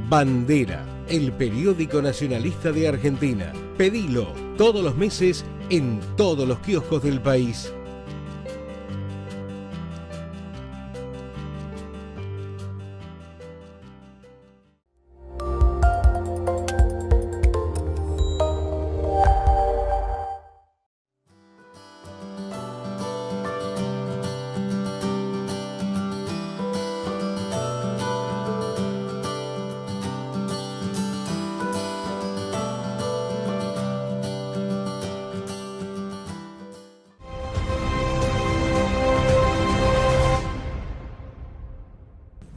Bandera, el periódico nacionalista de Argentina. Pedilo todos los meses en todos los kioscos del país.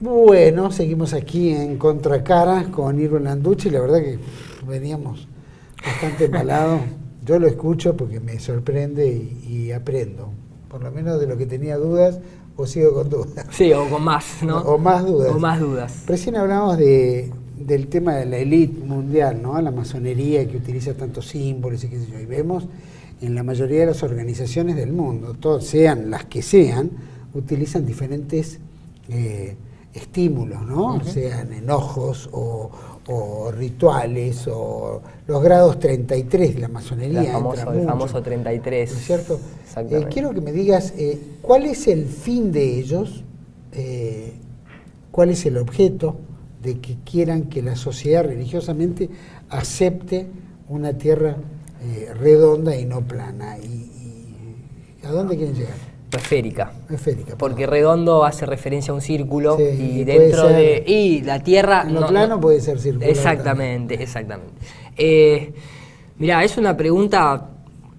Bueno, seguimos aquí en Contracara con Irwin Landucci. La verdad que veníamos bastante embalados. Yo lo escucho porque me sorprende y aprendo. Por lo menos de lo que tenía dudas, o sigo con dudas. Sí, o con más, ¿no? O más dudas. O más dudas. Recién hablábamos del tema de la élite mundial, ¿no? La masonería que utiliza tantos símbolos y qué sé yo. Y vemos en la mayoría de las organizaciones del mundo, todas sean las que sean, utilizan diferentes estímulos, ¿no? Sean enojos o rituales o los grados 33 de la masonería. El famoso 33. ¿No es cierto? Exactamente. Quiero que me digas cuál es el fin de ellos, cuál es el objeto de que quieran que la sociedad religiosamente acepte una tierra redonda y no plana. ¿Y a dónde quieren llegar? Esférica. Esférica. Porque redondo hace referencia a un círculo, sí, y dentro de... Y la Tierra... En lo plano puede ser circular. Exactamente, también. exactamente. Mirá, es una pregunta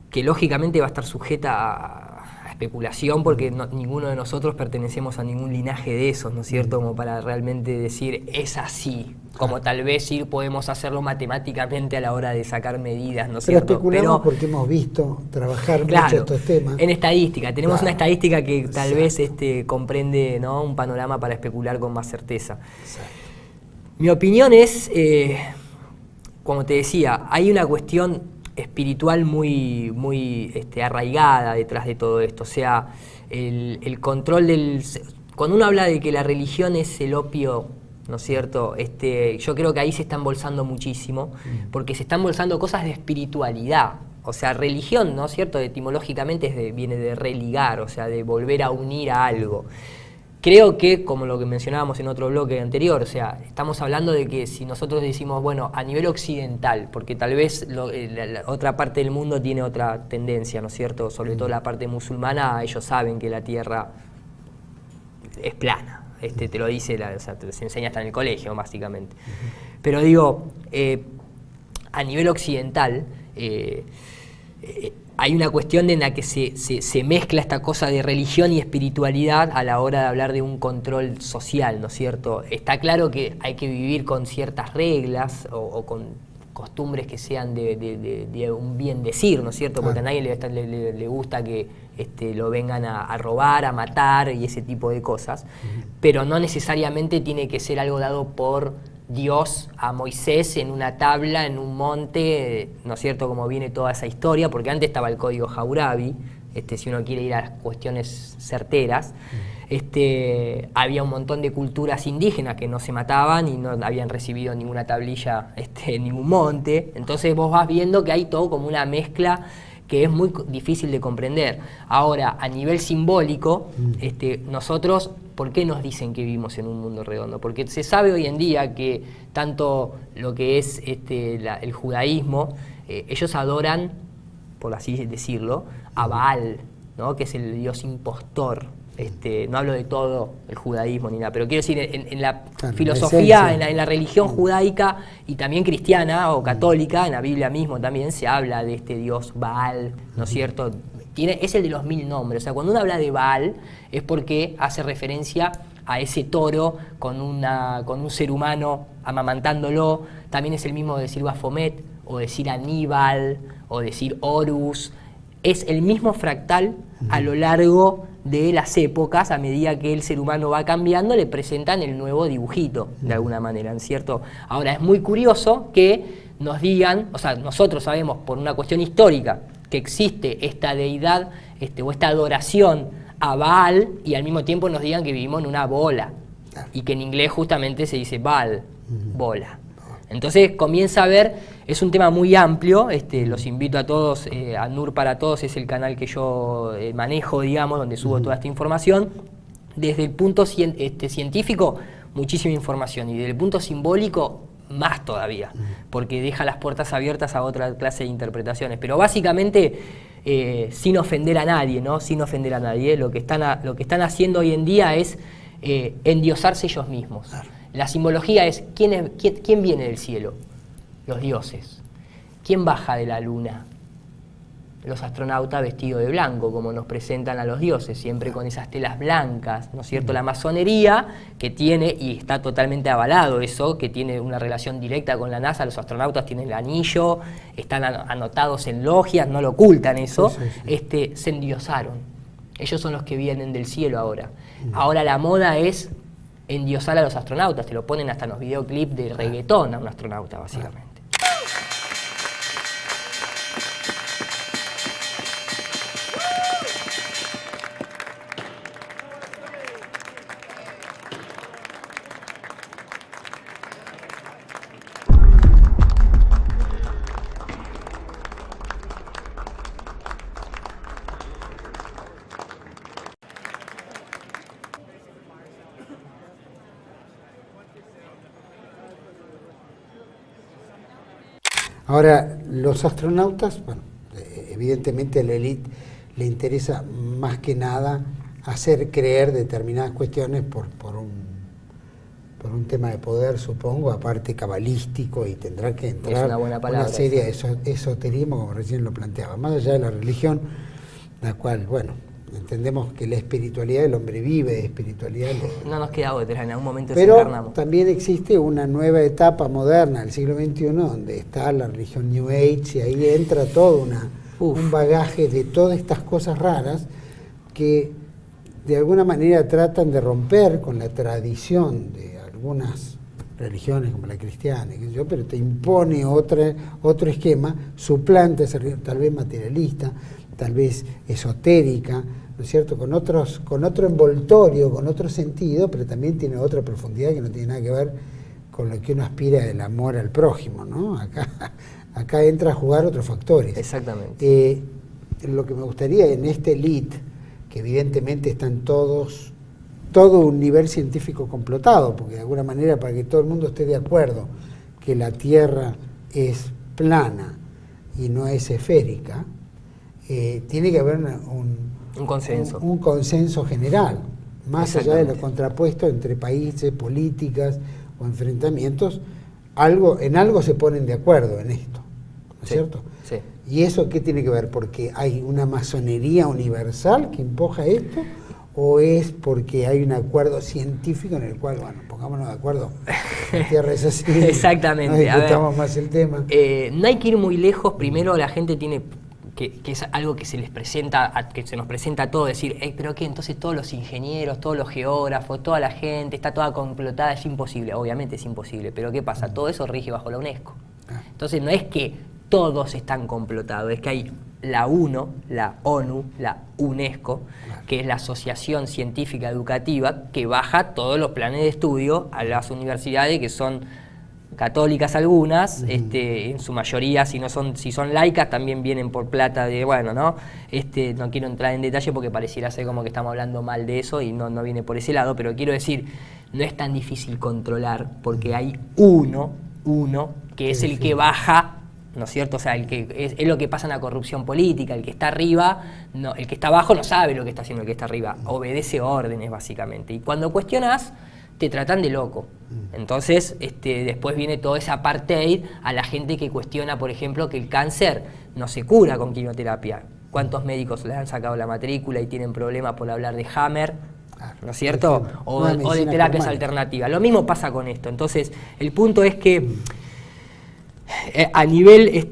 que lógicamente va a estar sujeta a especulación, porque ninguno de nosotros pertenecemos a ningún linaje de esos, ¿no es cierto? Como para realmente decir, es así. Como tal vez sí podemos hacerlo matemáticamente a la hora de sacar medidas, ¿no es cierto? Pero especulamos porque hemos visto trabajar mucho estos temas. En estadística, tenemos una estadística que tal vez comprende, ¿no?, un panorama para especular con más certeza. Exacto. Mi opinión es, como te decía, hay una cuestión espiritual muy arraigada detrás de todo esto. O sea, el control del... Cuando uno habla de que la religión es el opio, ¿no es cierto? Yo creo que ahí se está embolsando muchísimo, porque se están embolsando cosas de espiritualidad. O sea, religión, ¿no es cierto? Etimológicamente viene de religar, o sea, de volver a unir a algo. Creo que, como lo que mencionábamos en otro bloque anterior, o sea, estamos hablando de que si nosotros decimos, bueno, a nivel occidental, porque tal vez la otra parte del mundo tiene otra tendencia, ¿no es cierto? Sobre todo la parte musulmana, ellos saben que la tierra es plana. Te lo dice, o sea, se enseña hasta en el colegio, básicamente. Pero digo, a nivel occidental, hay una cuestión en la que se mezcla esta cosa de religión y espiritualidad a la hora de hablar de un control social, ¿no es cierto? Está claro que hay que vivir con ciertas reglas o con costumbres que sean de un bien decir, ¿no es cierto? Porque a nadie le gusta que lo vengan a robar, a matar y ese tipo de cosas, pero no necesariamente tiene que ser algo dado por Dios a Moisés en una tabla, en un monte, ¿no es cierto?, como viene toda esa historia, porque antes estaba el código Hammurabi, si uno quiere ir a las cuestiones certeras, había un montón de culturas indígenas que no se mataban y no habían recibido ninguna tablilla en ningún monte, entonces vos vas viendo que hay todo como una mezcla que es muy difícil de comprender. Ahora, a nivel simbólico, nosotros, ¿por qué nos dicen que vivimos en un mundo redondo? Porque se sabe hoy en día que tanto lo que es el judaísmo, ellos adoran, por así decirlo, a Baal, ¿no?, que es el dios impostor. No hablo de todo el judaísmo ni nada, pero quiero decir, en la filosofía, en la religión judaica y también cristiana o católica, en la Biblia mismo también se habla de este dios Baal, ¿no es cierto? Es el de los 1000 nombres. O sea, cuando uno habla de Baal es porque hace referencia a ese toro con un ser humano amamantándolo. También es el mismo decir Baphomet, o decir Aníbal, o decir Horus. Es el mismo fractal a lo largo de las épocas. A medida que el ser humano va cambiando, le presentan el nuevo dibujito, de alguna manera, ¿cierto? Ahora, es muy curioso que nos digan, o sea, nosotros sabemos por una cuestión histórica que existe esta deidad o esta adoración a Baal y al mismo tiempo nos digan que vivimos en una bola y que en inglés justamente se dice Baal, bola. Entonces comienza a ver, es un tema muy amplio, los invito a todos, a NUR para Todos es el canal que yo manejo, digamos, donde subo toda esta información. Desde el punto científico, muchísima información, y desde el punto simbólico, más todavía, porque deja las puertas abiertas a otra clase de interpretaciones. Pero básicamente, sin ofender a nadie, ¿no? Sin ofender a nadie, lo que están haciendo hoy en día es endiosarse ellos mismos. Claro. La simbología es, ¿quién viene del cielo? Los dioses. ¿Quién baja de la luna? Los astronautas vestidos de blanco, como nos presentan a los dioses, siempre con esas telas blancas, ¿no es cierto? La masonería, que tiene, y está totalmente avalado eso, que tiene una relación directa con la NASA, los astronautas tienen el anillo, están anotados en logias, no lo ocultan eso, sí. Se endiosaron. Ellos son los que vienen del cielo ahora. Ahora la moda es endiosar a los astronautas, te lo ponen hasta en los videoclips de reggaetón a un astronauta, básicamente. Ahora, los astronautas, bueno, evidentemente a la élite le interesa más que nada hacer creer determinadas cuestiones por un tema de poder, supongo, aparte cabalístico, y tendrá que entrar una serie de esoterismo, como recién lo planteaba, más allá de la religión, la cual, bueno, entendemos que la espiritualidad, el hombre vive de espiritualidad. No nos queda otra, en algún momento pero desencarnamos. También existe una nueva etapa moderna del siglo XXI donde está la religión New Age, y ahí entra todo un bagaje de todas estas cosas raras que de alguna manera tratan de romper con la tradición de algunas religiones como la cristiana, pero te impone otro esquema, suplanta esa religión, tal vez materialista, tal vez esotérica, ¿no es cierto?, con otro envoltorio, con otro sentido, pero también tiene otra profundidad que no tiene nada que ver con lo que uno aspira del amor al prójimo, ¿no? Acá entra a jugar otros factores. Exactamente. Lo que me gustaría en este elite, que evidentemente están todo un nivel científico complotado, porque de alguna manera, para que todo el mundo esté de acuerdo que la Tierra es plana y no es esférica, tiene que haber un consenso. Un consenso general, más allá de lo contrapuesto entre países, políticas o enfrentamientos. En algo se ponen de acuerdo en esto, ¿no es cierto? Sí. ¿Y eso qué tiene que ver? ¿Porque hay una masonería universal que empuja esto? ¿O es porque hay un acuerdo científico en el cual, bueno, pongámonos de acuerdo, la Tierra es así? Exactamente. No discutamos más el tema. No hay que ir muy lejos. Primero, la gente tiene que es algo que se les presenta, que se nos presenta a todos, decir, pero ¿qué? Entonces todos los ingenieros, todos los geógrafos, toda la gente está toda complotada, es imposible. Obviamente es imposible, pero ¿qué pasa? Todo eso rige bajo la UNESCO. Entonces no es que todos están complotados, es que hay la ONU, la UNESCO, que es la Asociación Científica Educativa, que baja todos los planes de estudio a las universidades, que son católicas algunas, en su mayoría, si son laicas, también vienen por plata de, bueno, ¿no? No quiero entrar en detalle porque pareciera ser como que estamos hablando mal de eso y no viene por ese lado, pero quiero decir, no es tan difícil controlar porque hay uno que es el que baja, ¿no es cierto? O sea, el que es lo que pasa en la corrupción política, el que está arriba, no, el que está abajo no sabe lo que está haciendo el que está arriba, obedece órdenes básicamente. Y cuando cuestionas, te tratan de loco. Entonces, después viene toda esa apartheid a la gente que cuestiona, por ejemplo, que el cáncer no se cura con quimioterapia. ¿Cuántos médicos le han sacado la matrícula y tienen problemas por hablar de Hammer? ¿No es cierto? O de terapias alternativas. Lo mismo pasa con esto. Entonces, el punto es que a nivel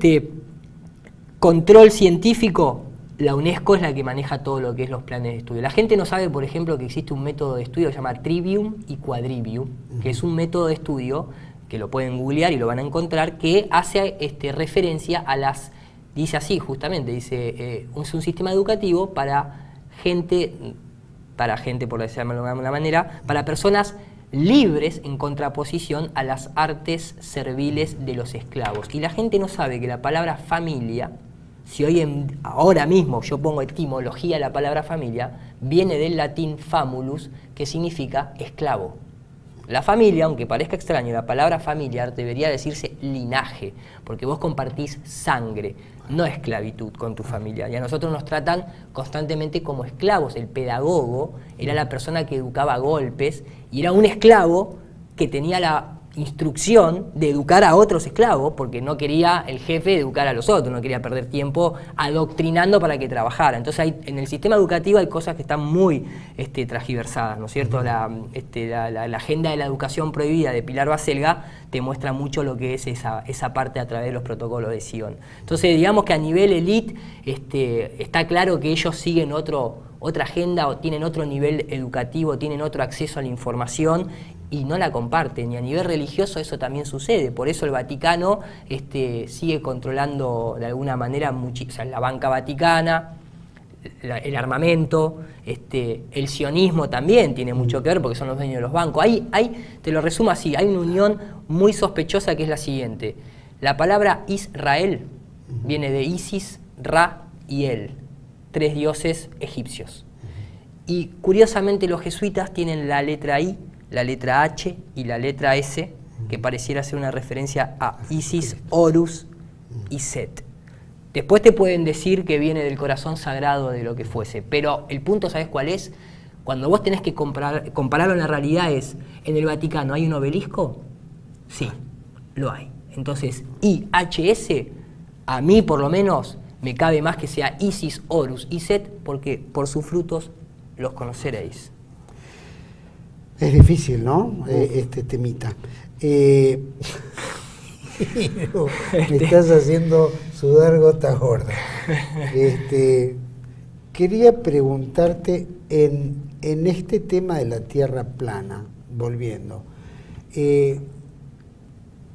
control científico, la UNESCO es la que maneja todo lo que es los planes de estudio. La gente no sabe, por ejemplo, que existe un método de estudio que se llama Trivium y Quadrivium, que es un método de estudio, que lo pueden googlear y lo van a encontrar, que hace referencia a las dice así justamente, dice, es un sistema educativo para gente, por decirlo de alguna manera, para personas libres en contraposición a las artes serviles de los esclavos. Y la gente no sabe que la palabra familia, si ahora mismo yo pongo etimología de la palabra familia, viene del latín famulus, que significa esclavo. La familia, aunque parezca extraño, la palabra familiar debería decirse linaje, porque vos compartís sangre, no esclavitud con tu familia. Y a nosotros nos tratan constantemente como esclavos. El pedagogo era la persona que educaba a golpes y era un esclavo que tenía la instrucción de educar a otros esclavos, porque no quería el jefe educar a los otros, no quería perder tiempo adoctrinando para que trabajara. Entonces en el sistema educativo hay cosas que están muy transgiversadas, ¿no es cierto? La agenda de la educación prohibida de Pilar Baselga te muestra mucho lo que es esa parte a través de los protocolos de Sion. Entonces digamos que a nivel elite está claro que ellos siguen otra agenda o tienen otro nivel educativo, tienen otro acceso a la información y no la comparten. Y a nivel religioso eso también sucede. Por eso el Vaticano sigue controlando de alguna manera la banca vaticana, el armamento, el sionismo también tiene mucho que ver porque son los dueños de los bancos. Te lo resumo así, hay una unión muy sospechosa que es la siguiente. La palabra Israel viene de Isis, Ra y El, 3 dioses egipcios. Y curiosamente los jesuitas tienen la letra I, la letra H y la letra S, que pareciera ser una referencia a Isis, Horus y Set. Después te pueden decir que viene del corazón sagrado de lo que fuese, pero el punto, ¿sabes cuál es? Cuando vos tenés que compararlo en la realidad es, ¿en el Vaticano hay un obelisco? Sí, lo hay. Entonces, IHS, a mí por lo menos, me cabe más que sea Isis, Horus y Set, porque por sus frutos los conoceréis. Es difícil, ¿no? Este temita. Me estás haciendo sudar gotas gordas. Quería preguntarte en este tema de la Tierra plana, volviendo,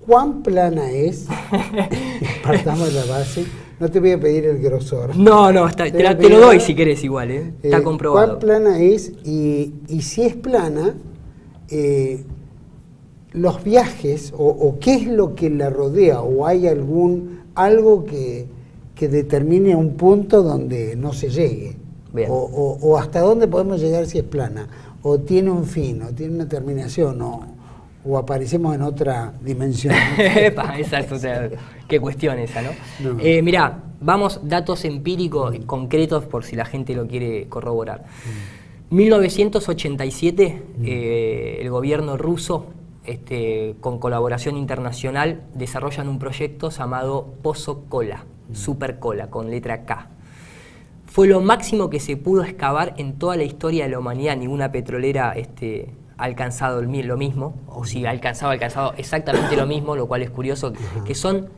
¿cuán plana es? Partamos de la base. No te voy a pedir el grosor. No, te lo doy si querés igual, está comprobado. ¿Cuán plana es? Y si es plana, los viajes o qué es lo que la rodea, o hay algo que determine un punto donde no se llegue, o hasta dónde podemos llegar si es plana, o tiene un fin, o tiene una terminación, o aparecemos en otra dimensión. Qué cuestión esa, ¿no? Mirá, vamos, datos empíricos concretos por si la gente lo quiere corroborar. 1987, el gobierno ruso, con colaboración internacional, desarrollan un proyecto llamado Pozo Kola, Super Kola, con letra K. Fue lo máximo que se pudo excavar en toda la historia de la humanidad. Ninguna petrolera ha alcanzado lo mismo, o si ha alcanzado exactamente lo mismo, lo cual es curioso, que son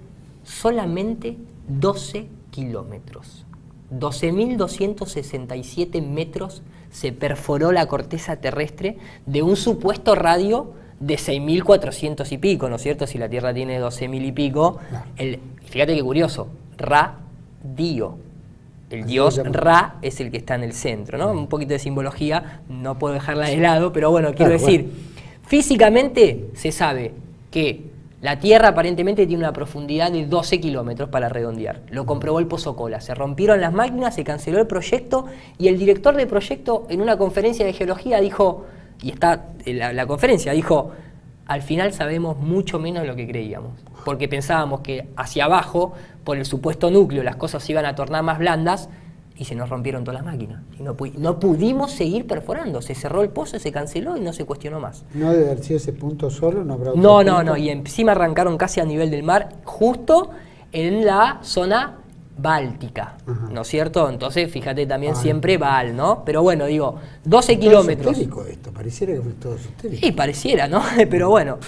solamente 12 kilómetros. 12.267 metros se perforó la corteza terrestre de un supuesto radio de 6.400 y pico, ¿no es cierto? Si la Tierra tiene 12.000 y pico, fíjate qué curioso, radio. El dios Ra es el que está en el centro, ¿no? Un poquito de simbología, no puedo dejarla de lado, pero bueno, quiero decir, físicamente se sabe que la Tierra aparentemente tiene una profundidad de 12 kilómetros para redondear. Lo comprobó el Pozo Kola. Se rompieron las máquinas, se canceló el proyecto y el director del proyecto en una conferencia de geología dijo, y está en la conferencia, dijo, al final sabemos mucho menos de lo que creíamos. Porque pensábamos que hacia abajo, por el supuesto núcleo, las cosas se iban a tornar más blandas y se nos rompieron todas las máquinas. Y no pudimos seguir perforando. Se cerró el pozo, se canceló y no se cuestionó más. ¿No debe haber sido ese punto solo? ¿No habrá otro punto? No. Y encima arrancaron casi a nivel del mar, justo en la zona báltica, ¿no es cierto? Entonces, fíjate también siempre Val, ¿no? Pero bueno, digo, 12 kilómetros. Es esotérico esto, pareciera que fue todo esotérico. Sí, pareciera, ¿no? Pero bueno,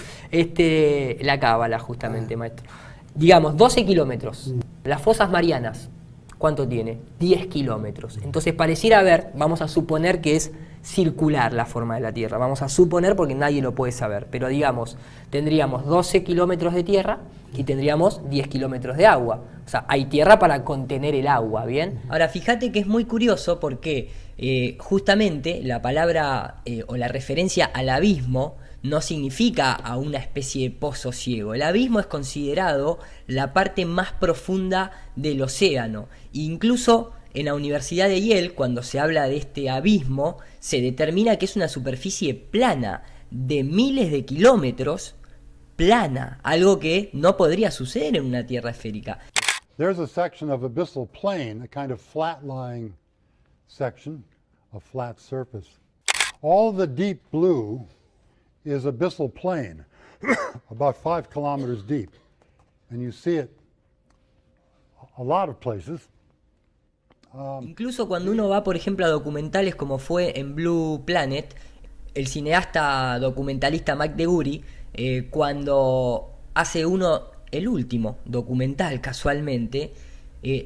la cábala justamente, maestro. Digamos, 12 kilómetros. Las fosas marianas, ¿cuánto tiene? 10 kilómetros. Entonces pareciera haber, vamos a suponer que es circular la forma de la Tierra. Vamos a suponer porque nadie lo puede saber, pero digamos, tendríamos 12 kilómetros de tierra y tendríamos 10 kilómetros de agua. O sea, hay tierra para contener el agua, ¿bien? Ahora, fíjate que es muy curioso porque justamente la palabra o la referencia al abismo no significa a una especie de pozo ciego. El abismo es considerado la parte más profunda del océano. Incluso en la Universidad de Yale, cuando se habla de este abismo, se determina que es una superficie plana de miles de kilómetros, plana, algo que no podría suceder en una Tierra esférica. There's a section of abyssal plain, a kind of flat-lying section, a flat surface. All the deep blue is abyssal plain, about 5 kilometers deep. And you see it a lot of places. Incluso cuando uno va, por ejemplo, a documentales como fue en Blue Planet, el cineasta documentalista Mike DeGury, cuando hace el último documental casualmente,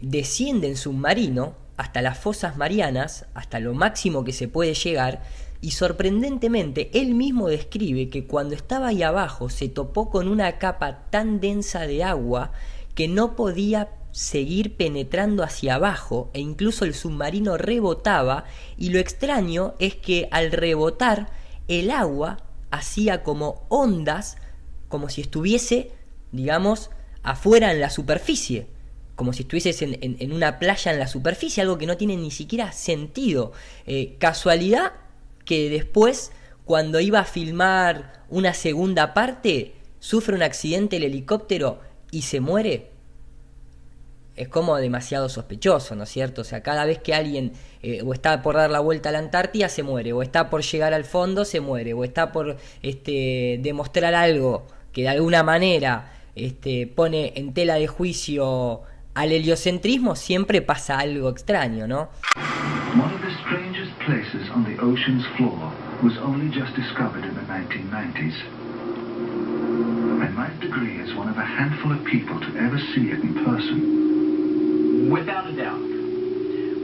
desciende en submarino hasta las fosas marianas, hasta lo máximo que se puede llegar, y sorprendentemente él mismo describe que cuando estaba ahí abajo se topó con una capa tan densa de agua que no podía seguir penetrando hacia abajo, e incluso el submarino rebotaba, y lo extraño es que al rebotar el agua hacía como ondas, como si estuviese, digamos, afuera en la superficie, como si estuvieses en una playa en la superficie, algo que no tiene ni siquiera sentido. Casualidad que después, cuando iba a filmar una segunda parte, sufre un accidente el helicóptero y se muere. Es como demasiado sospechoso, ¿no es cierto? O sea, cada vez que alguien o está por dar la vuelta a la Antártida, se muere, o está por llegar al fondo, se muere, o está por demostrar algo que de alguna manera pone en tela de juicio al heliocentrismo, siempre pasa algo extraño, ¿no? One of the strangest places on the ocean's floor was only just discovered in the 1990s. And Mike DeGury is one of a handful of people to ever see it in person. Without a doubt,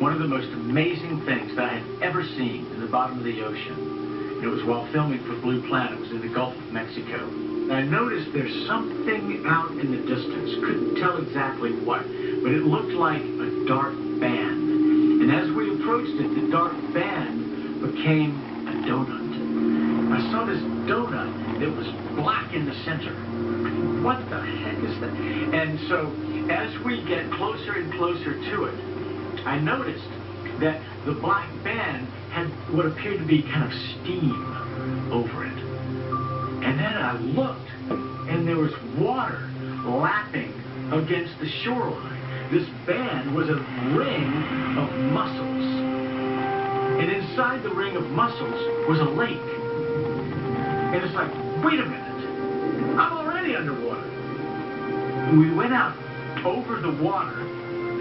one of the most amazing things that I had ever seen in the bottom of the ocean. It was while filming for Blue Planet. It was in the Gulf of Mexico. And I noticed there's something out in the distance. Couldn't tell exactly what, but it looked like a dark band. And as we approached it, the dark band became a donut. I saw this donut that was black in the center. What the heck is that? And so as we get closer and closer to it, I noticed that the black band had what appeared to be kind of steam over it. And then I looked, and there was water lapping against the shoreline. This band was a ring of mussels. And inside the ring of mussels was a lake. And it's like, wait a minute, I'm already underwater. We went out over the water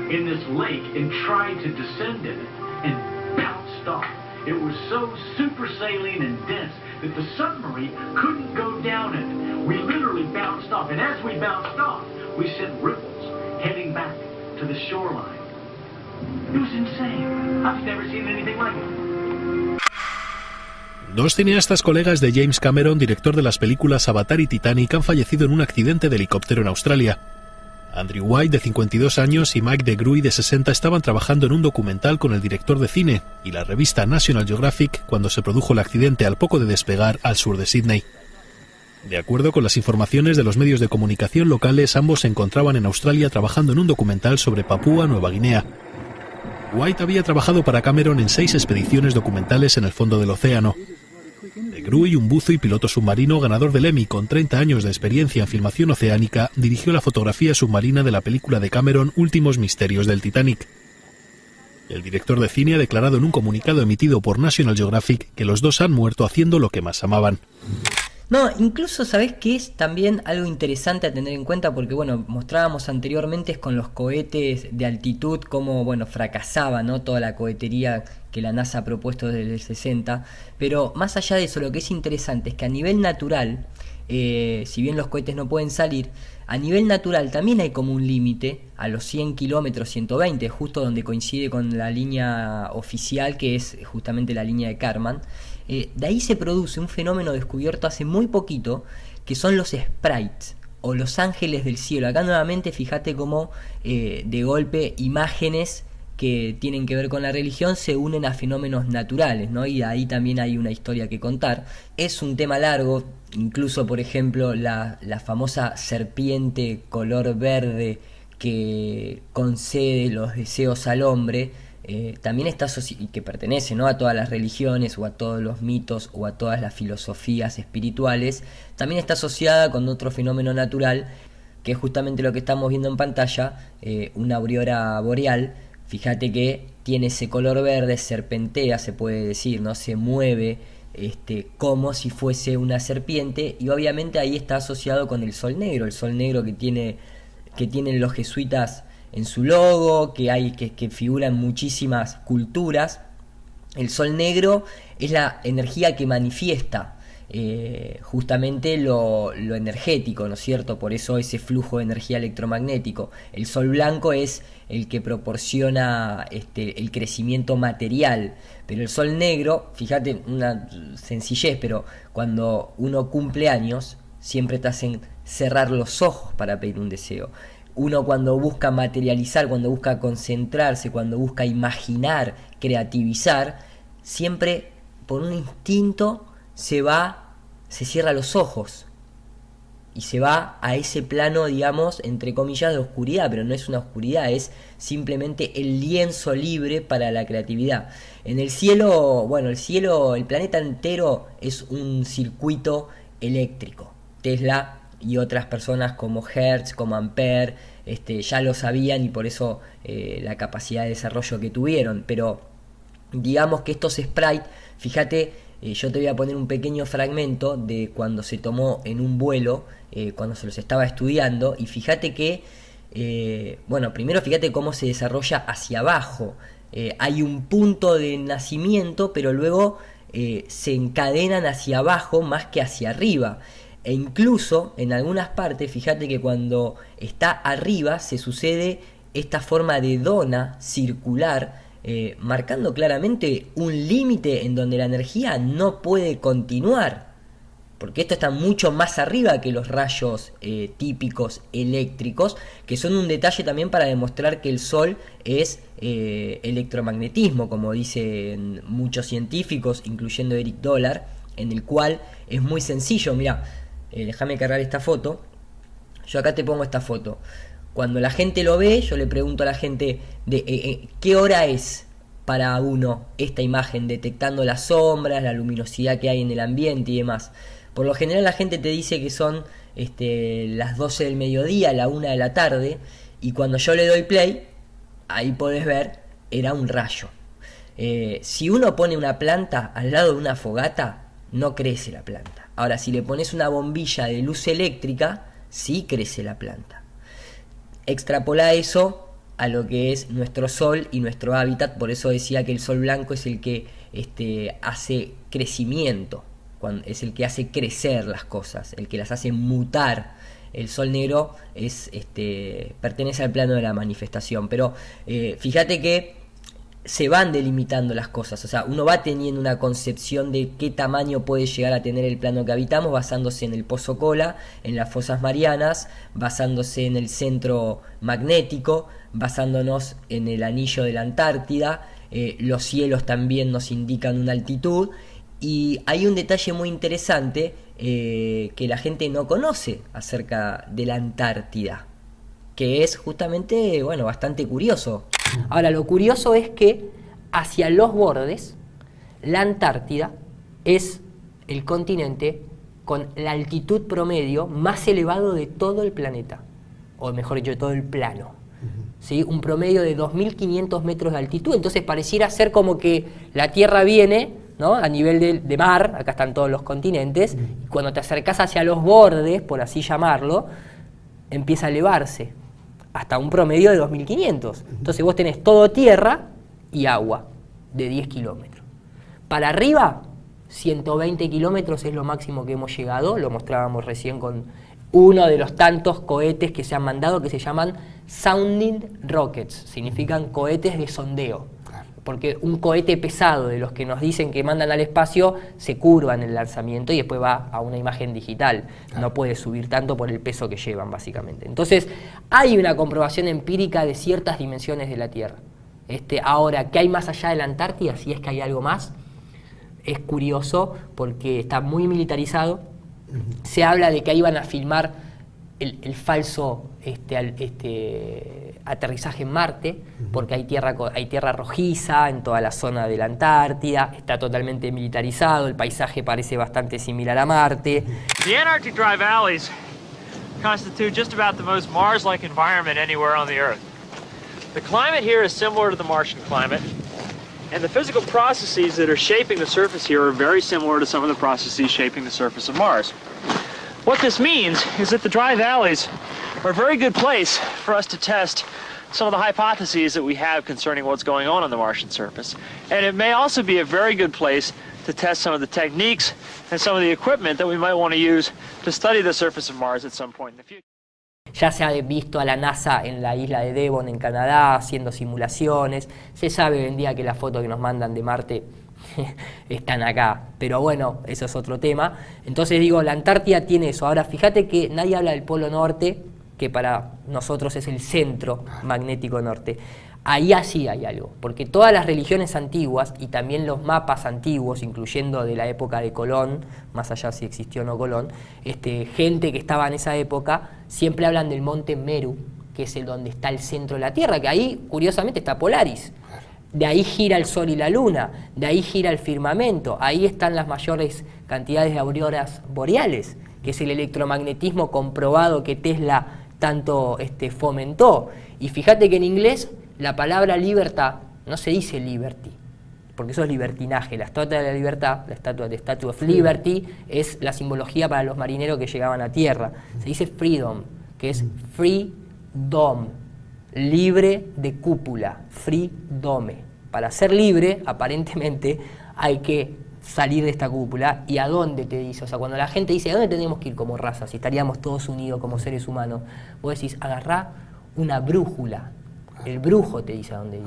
in this lake and tried to descend in it and bounced off. It was so super saline and dense that the submarine couldn't go down it. We literally bounced off, and as we bounced off, we sent ripples heading back to the shoreline. It was insane. I've never seen anything like it. Dos cineastas colegas de James Cameron, director de las películas Avatar y Titanic, han fallecido en un accidente de helicóptero en Australia. Andrew White, de 52 años, y Mike DeGruy, de 60, estaban trabajando en un documental con el director de cine y la revista National Geographic cuando se produjo el accidente al poco de despegar al sur de Sydney. De acuerdo con las informaciones de los medios de comunicación locales, ambos se encontraban en Australia trabajando en un documental sobre Papúa Nueva Guinea. White había trabajado para Cameron en 6 expediciones documentales en el fondo del océano. DeGruy, un buzo y piloto submarino ganador del Emmy con 30 años de experiencia en filmación oceánica, dirigió la fotografía submarina de la película de Cameron Últimos misterios del Titanic. El director de cine ha declarado en un comunicado emitido por National Geographic que los dos han muerto haciendo lo que más amaban. No, incluso, ¿sabés qué es también algo interesante a tener en cuenta? Porque, bueno, mostrábamos anteriormente con los cohetes de altitud cómo, bueno, fracasaba, ¿no?, toda la cohetería que la NASA ha propuesto desde el 60. Pero más allá de eso, lo que es interesante es que a nivel natural, si bien los cohetes no pueden salir, A nivel natural también hay como un límite a los 100 kilómetros, 120, justo donde coincide con la línea oficial, que es justamente la línea de Kármán. De ahí se produce un fenómeno descubierto hace muy poquito, que son los sprites o los ángeles del cielo. Acá nuevamente fíjate cómo de golpe imágenes que tienen que ver con la religión se unen a fenómenos naturales, ¿no? Y ahí también hay una historia que contar. Es un tema largo, incluso por ejemplo la famosa serpiente color verde que concede los deseos al hombre, también está y que pertenece, ¿no?, a todas las religiones o a todos los mitos o a todas las filosofías espirituales, también está asociada con otro fenómeno natural, que es justamente lo que estamos viendo en pantalla, una aurora boreal. Fíjate que tiene ese color verde, serpentea, se puede decir, ¿no? Se mueve como si fuese una serpiente, y obviamente ahí está asociado con el sol negro que tienen los jesuitas en su logo, que figuran muchísimas culturas. El sol negro es la energía que manifiesta justamente lo energético, ¿no es cierto? Por eso ese flujo de energía electromagnético. El sol blanco es el que proporciona el crecimiento material, pero el sol negro, fíjate, una sencillez, pero cuando uno cumple años siempre te hacen cerrar los ojos para pedir un deseo. Uno cuando busca materializar, cuando busca concentrarse, cuando busca imaginar, creativizar, siempre por un instinto se cierra los ojos y se va a ese plano, digamos, entre comillas, de oscuridad, pero no es una oscuridad, es simplemente el lienzo libre para la creatividad. En el cielo, el planeta entero es un circuito eléctrico. Tesla y otras personas como Hertz, como Ampere, ya lo sabían, y por eso la capacidad de desarrollo que tuvieron. Pero digamos que estos sprites, fíjate, yo te voy a poner un pequeño fragmento de cuando se tomó en un vuelo, cuando se los estaba estudiando, y fíjate que, primero fíjate cómo se desarrolla hacia abajo. Hay un punto de nacimiento, pero luego se encadenan hacia abajo más que hacia arriba. E incluso en algunas partes, fíjate que cuando está arriba se sucede esta forma de dona circular, marcando claramente un límite en donde la energía no puede continuar, porque esto está mucho más arriba que los rayos típicos eléctricos, que son un detalle también para demostrar que el Sol es electromagnetismo, como dicen muchos científicos, incluyendo Eric Dollar, en el cual es muy sencillo. Mirá, déjame cargar esta foto. Yo acá te pongo esta foto. Cuando la gente lo ve, yo le pregunto a la gente qué hora es para uno esta imagen, detectando las sombras, la luminosidad que hay en el ambiente y demás. Por lo general la gente te dice que son las 12 del mediodía, la 1 de la tarde, y cuando yo le doy play, ahí podés ver, era un rayo. Si uno pone una planta al lado de una fogata, no crece la planta. Ahora, si le pones una bombilla de luz eléctrica, sí crece la planta. Extrapola eso a lo que es nuestro Sol y nuestro hábitat. Por eso decía que el Sol blanco es el que hace crecimiento, es el que hace crecer las cosas, el que las hace mutar. El Sol negro pertenece al plano de la manifestación. Pero fíjate que se van delimitando las cosas, o sea, uno va teniendo una concepción de qué tamaño puede llegar a tener el plano que habitamos, basándose en el Pozo Kola, en las fosas marianas, basándose en el centro magnético, basándonos en el anillo de la Antártida. Los cielos también nos indican una altitud, y hay un detalle muy interesante que la gente no conoce acerca de la Antártida, que es justamente, bastante curioso. Ahora, lo curioso es que hacia los bordes, la Antártida es el continente con la altitud promedio más elevado de todo el planeta, o mejor dicho, de todo el plano. ¿Sí? Un promedio de 2.500 metros de altitud. Entonces pareciera ser como que la Tierra viene, ¿no?, a nivel de mar, acá están todos los continentes, y cuando te acercás hacia los bordes, por así llamarlo, empieza a elevarse hasta un promedio de 2.500. Entonces vos tenés todo tierra y agua de 10 kilómetros. Para arriba, 120 kilómetros es lo máximo que hemos llegado, lo mostrábamos recién con uno de los tantos cohetes que se han mandado que se llaman sounding rockets, significan cohetes de sondeo. Porque un cohete pesado de los que nos dicen que mandan al espacio se curva en el lanzamiento y después va a una imagen digital. No puede subir tanto por el peso que llevan, básicamente. Entonces, hay una comprobación empírica de ciertas dimensiones de la Tierra. Ahora, ¿qué hay más allá de la Antártida? Si es que hay algo más, es curioso porque está muy militarizado. Se habla de que ahí van a filmar el falso aterrizaje en Marte, porque hay tierra rojiza en toda la zona de la Antártida, está totalmente militarizado, el paisaje parece bastante similar a Marte. The Antarctic Dry Valleys constitute just about the most Mars-like environment anywhere on the Earth. The climate here is similar to the Martian climate, and the physical processes that are shaping the surface here are very similar to some of the processes shaping the surface of Mars. What this means is that the dry valleys are a very good place for us to test some of the hypotheses that we have concerning what's going on the Martian surface. And it may also be a very good place to test some of the techniques and some of the equipment that we might want to use to study the surface of Mars at some point in the future. Ya se ha visto a la NASA en la isla de Devon, en Canadá, haciendo simulaciones. Se sabe hoy en día que las fotos que nos mandan de Marte están acá, pero bueno, eso es otro tema. Entonces digo, la Antártida tiene eso. Ahora fíjate que nadie habla del Polo Norte, que para nosotros es el centro magnético norte. Ahí así hay algo, porque todas las religiones antiguas y también los mapas antiguos, incluyendo de la época de Colón, más allá si existió o no Colón, gente que estaba en esa época, siempre hablan del monte Meru, que es el donde está el centro de la Tierra, que ahí curiosamente está Polaris. De ahí gira el Sol y la Luna, de ahí gira el firmamento, ahí están las mayores cantidades de auroras boreales, que es el electromagnetismo comprobado que Tesla tanto fomentó. Y fíjate que en inglés la palabra libertad no se dice liberty, porque eso es libertinaje. La estatua de la libertad, la estatua de Statue of Liberty, es la simbología para los marineros que llegaban a tierra. Se dice freedom, que es freedom, libre de cúpula, freedome. Para ser libre, aparentemente, hay que salir de esta cúpula. ¿Y a dónde te dice? O sea, cuando la gente dice, ¿a dónde tenemos que ir como raza? Si estaríamos todos unidos como seres humanos. Vos decís, agarrá una brújula. El brujo te dice a dónde ir.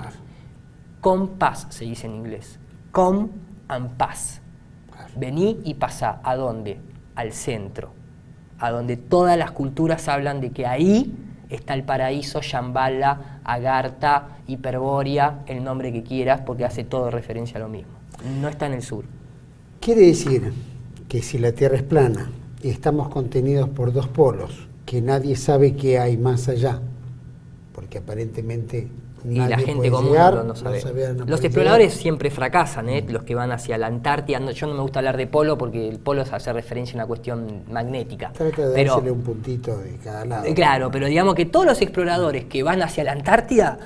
Compás se dice en inglés. Come and pass. Vení y pasá. ¿A dónde? Al centro. A donde todas las culturas hablan de que ahí está el paraíso, Shambhala, Agartha, Hiperbórea, el nombre que quieras, porque hace todo referencia a lo mismo. No está en el sur. Quiere decir que si la Tierra es plana y estamos contenidos por dos polos, que nadie sabe qué hay más allá, porque aparentemente y la gente común no sabe. Los exploradores siempre fracasan, los que van hacia la Antártida. Yo no me gusta hablar de polo porque el polo hace referencia a una cuestión magnética. Trata de dársele un puntito de cada lado. Claro, pero digamos que todos los exploradores que van hacia la Antártida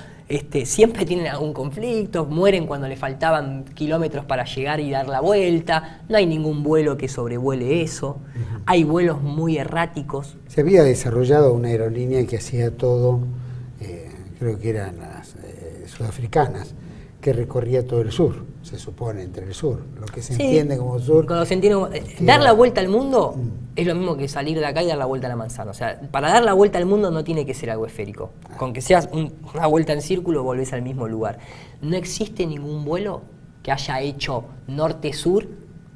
siempre tienen algún conflicto, mueren cuando le faltaban kilómetros para llegar y dar la vuelta. No hay ningún vuelo que sobrevuele eso. Hay vuelos muy erráticos. Se había desarrollado una aerolínea que hacía todo, creo que eran las sudafricanas, que recorría todo el sur, se supone, entre el sur, lo que se entiende como sur. Cuando se entiende dar la vuelta al mundo es lo mismo que salir de acá y dar la vuelta a la manzana. O sea, para dar la vuelta al mundo no tiene que ser algo esférico. Con que seas una vuelta en círculo volvés al mismo lugar. No existe ningún vuelo que haya hecho norte-sur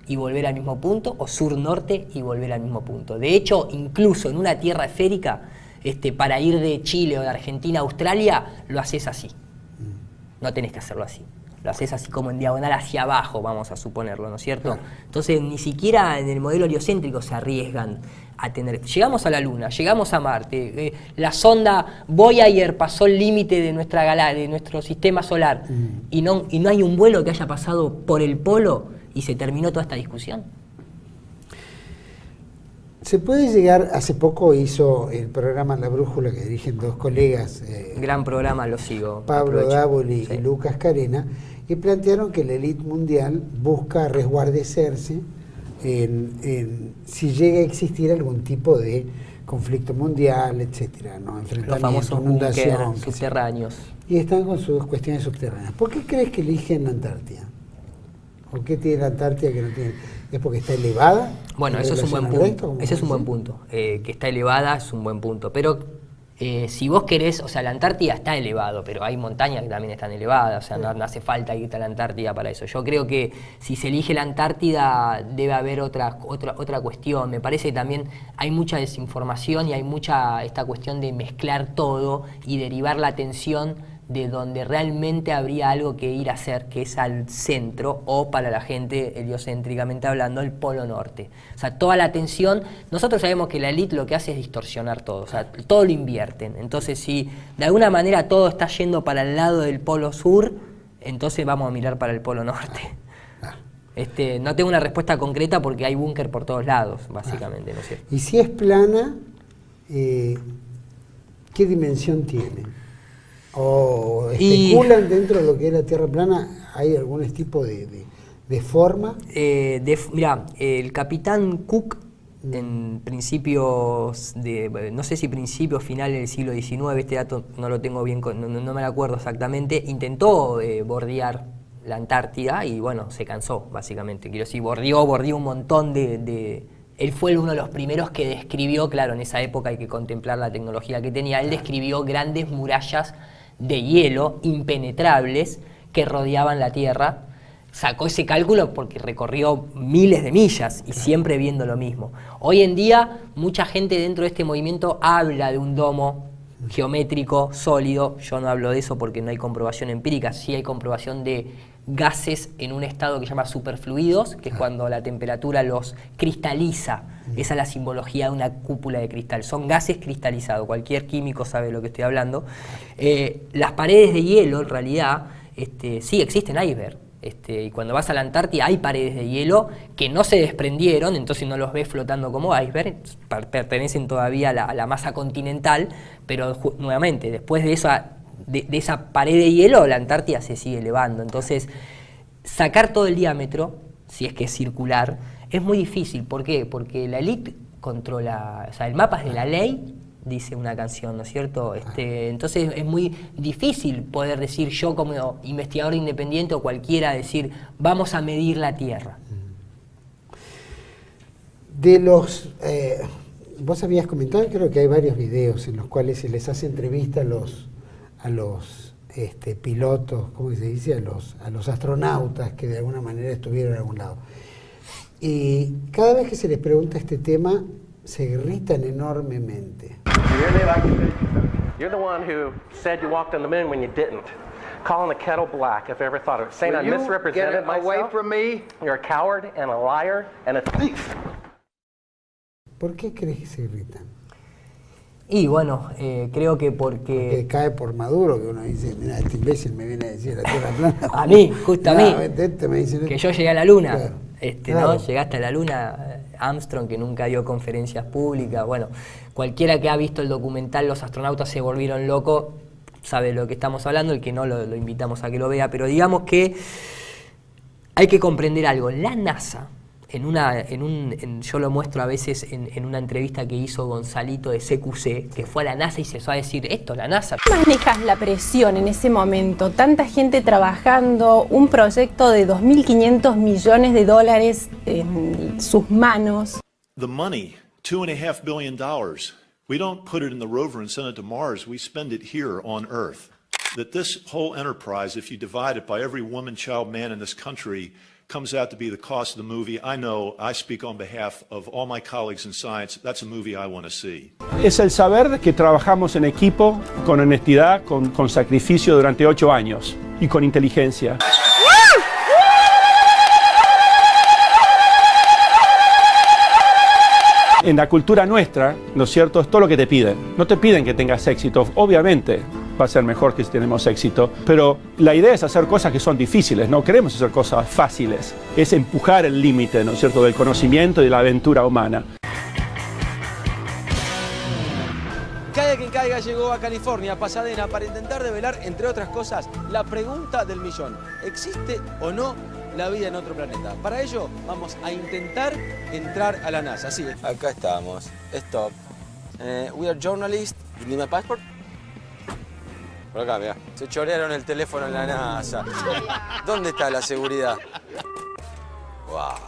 y volver al mismo punto, o sur-norte y volver al mismo punto. De hecho, incluso en una tierra esférica, para ir de Chile o de Argentina a Australia, lo haces así. No tenés que hacerlo así. Lo haces así como en diagonal hacia abajo, vamos a suponerlo, ¿no es cierto? Claro. Entonces, ni siquiera en el modelo heliocéntrico se arriesgan a tener... Llegamos a la Luna, llegamos a Marte, la sonda Voyager pasó el límite de nuestra galaxia, de nuestro sistema solar, y no hay un vuelo que haya pasado por el polo y se terminó toda esta discusión. Se puede llegar, hace poco hizo el programa La Brújula que dirigen dos colegas. Gran programa, lo sigo. Pablo Dávoli y Lucas Carena, y plantearon que la élite mundial busca resguardecerse si llega a existir algún tipo de conflicto mundial, etcétera, ¿no? Los famosos búnkeres subterráneos. Y están con sus cuestiones subterráneas. ¿Por qué crees que eligen la Antártida? ¿O qué tiene la Antártida que no tiene? ¿Es porque está elevada? Bueno, eso es un buen punto. Ese es un buen punto. Que está elevada es un buen punto. Pero si vos querés, o sea, la Antártida está elevado, pero hay montañas que también están elevadas, o sea, no hace falta irte a la Antártida para eso. Yo creo que si se elige la Antártida debe haber otra cuestión. Me parece que también hay mucha desinformación y hay mucha esta cuestión de mezclar todo y derivar la atención de donde realmente habría algo que ir a hacer, que es al centro, o para la gente heliocéntricamente hablando, el polo norte. O sea, toda la atención, nosotros sabemos que la élite lo que hace es distorsionar todo, o sea, todo lo invierten. Entonces, si de alguna manera todo está yendo para el lado del polo sur, entonces vamos a mirar para el polo norte. No tengo una respuesta concreta porque hay búnker por todos lados, básicamente, ¿no es cierto? Y si es plana, ¿qué dimensión tiene? ¿O especulan dentro de lo que es la Tierra plana? ¿Hay algún tipo de forma? Mirá, el capitán Cook, en principios no sé si principios, finales del siglo XIX, este dato no lo tengo bien, no me lo acuerdo exactamente, intentó bordear la Antártida y bueno, se cansó, básicamente. Quiero decir, bordeó un montón Él fue uno de los primeros que describió, claro, en esa época hay que contemplar la tecnología que tenía, él describió grandes murallas de hielo impenetrables que rodeaban la Tierra. Sacó ese cálculo porque recorrió miles de millas y siempre viendo lo mismo. Hoy en día, mucha gente dentro de este movimiento habla de un domo geométrico sólido. Yo no hablo de eso porque no hay comprobación empírica, sí hay comprobación de gases en un estado que se llama superfluidos, que es cuando la temperatura los cristaliza. Esa es la simbología de una cúpula de cristal. Son gases cristalizados, cualquier químico sabe de lo que estoy hablando. Las paredes de hielo, en realidad, sí existen iceberg. Y cuando vas a la Antártida hay paredes de hielo que no se desprendieron, entonces no los ves flotando como iceberg, pertenecen todavía a la masa continental, pero nuevamente, después de esa pared de hielo, la Antártida se sigue elevando. Entonces, sacar todo el diámetro, si es que es circular, es muy difícil. ¿Por qué? Porque la élite controla, o sea, el mapa es de la ley, dice una canción, ¿no es cierto? Entonces es muy difícil poder decir yo como investigador independiente o cualquiera decir vamos a medir la Tierra. De los... vos habías comentado, creo que hay varios videos en los cuales se les hace entrevista a los pilotos, ¿cómo se dice? A los astronautas que de alguna manera estuvieron en algún lado. Y cada vez que se les pregunta este tema, se irritan enormemente. You're the one who said you walked on the moon when you didn't. Calling the kettle black if I ever thought of it. Saying I misrepresented myself. Away from me. You're a coward and a liar and a thief. ¿Por qué crees que se irritan? Y bueno, creo que porque cae por Maduro, que uno dice, mira, este imbécil me viene a decir la Tierra plana. A mí, justo a mí, me dice, que yo llegué a la Luna. Claro. ¿No? Llegaste a la Luna, Armstrong, que nunca dio conferencias públicas. Bueno, cualquiera que ha visto el documental Los astronautas se volvieron locos, sabe de lo que estamos hablando, el que no lo invitamos a que lo vea, pero digamos que hay que comprender algo. La NASA, yo lo muestro a veces en una entrevista que hizo Gonzalito de CQC, que fue a la NASA y se fue a decir esto, la NASA. ¿Manejas la presión en ese momento? Tanta gente trabajando, un proyecto de $2.500 millones en sus manos. The money, $2.5 billion. We don't put it in the rover and send it to Mars. We spend it here on Earth. That this whole enterprise, if you divide it by every woman, child, man in this country, comes out to be the cost of the movie. I know, I speak on behalf of all my colleagues in science. That's a movie I want to see. Es el saber de que trabajamos en equipo, con honestidad, con sacrificio durante 8 años y con inteligencia. En la cultura nuestra, ¿no es cierto?, es todo lo que te piden. No te piden que tengas éxito, obviamente va a ser mejor que si tenemos éxito, pero la idea es hacer cosas que son difíciles, no queremos hacer cosas fáciles, es empujar el límite, ¿no es cierto?, del conocimiento y de la aventura humana. Caiga quien caiga llegó a California, a Pasadena, para intentar develar, entre otras cosas, la pregunta del millón. ¿Existe o no la vida en otro planeta? Para ello, vamos a intentar entrar a la NASA. Así es. Acá estamos. Stop. We are journalists. You need my passport? Por acá, mira. Se chorearon el teléfono en la NASA. ¿Dónde está la seguridad? Wow.